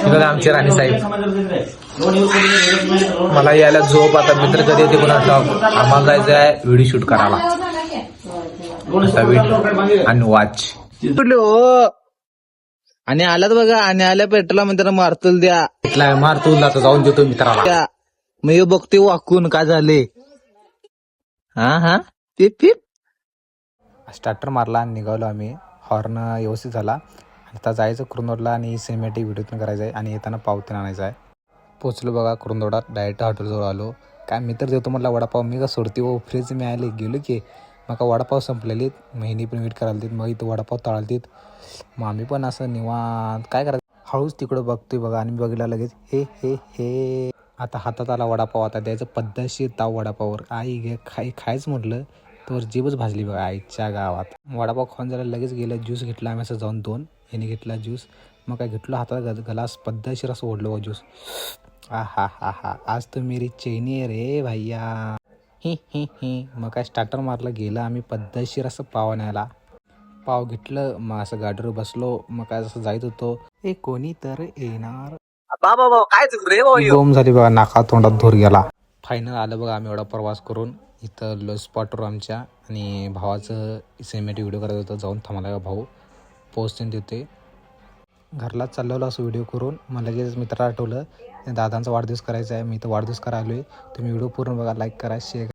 बघा आमचे राणी साहेब. मला यायला झोप. आता मित्र कधी येते कोणा टॉक. आम्हाला जायचं आहे व्हिडिओ शूट करायला. आणि वॉच आणि आल्यात बघा. आणि आल्या पेट्रोल म्हणते मारतोल द्या. मारतो आता जाऊन देतो मित्राला. मी बघते वाकून काय झाले. हा पिप स्टार्टर मारला आणि निघालो आम्ही. हॉर्न व्यवस्थित झाला. आता जायचं कुरुंदवाडला आणि सिनेमॅटिक व्हिडिओ करायचं आहे आणि येताना पावतीन आणायचं आहे. पोचलो बघा कुरुंदवाडात. डायरेक्ट हॉटेलजवळ आलो. काय मित्र देतो म्हटला वडापाव. मी का सोडते व फ्रीज मिळाले. गेलो की मग का वडापाव संपलेलीत. महिनी पण वेट करायला मग इथं वडापाव तळालतीत. मग आम्ही पण असं निवांत काय करायचं हळूच तिकडं बघतोय बघा. आणि बघितलं लगेच हे आता हातात आला वडापाव. आता द्यायचं पद्धतशीर ताव वडापाववर. आई घे खायच म्हटलं तर जीभच भाजली बघा आईच्या गावात. वडापाव खाऊन झाला लगेच गेलं. ज्यूस घेतला आम्ही असं जाऊन 2. ह्याने घेतला ज्यूस. मग काय घेतलं हातात गलास पद्धतशीर असं ओढलो ज्यूस. हा आज तर मेरी चैनी आहे रे भैया. ही मग काय स्टार्टर मारलं. गेलं आम्ही पद्धतशीर असं पाव न्यायला. पाव घेतलं. मग असं गाडीवर बसलो. मग काय जसं जायत होतो कोणी तर येणार. काय बोम झाली बघा. नाका तोंडात धूर गेला. फायनल आलं बघा आम्ही एवढा प्रवास करून. इथं लो स्पॉटवर आमच्या आणि भावाचं सिनेमॅटिक व्हिडिओ करत होतं. जाऊन थांबला भाऊ पोस्ट देते. घरला चाललेलो असं व्हिडिओ करून. मग लगेच मित्राला आठवलं दादांचा वाढदिवस करायचा आहे. मी तर वाढदिवस करायला आलो आहे. तुम्ही व्हिडिओ पूर्ण बघा. लाईक करा शेअर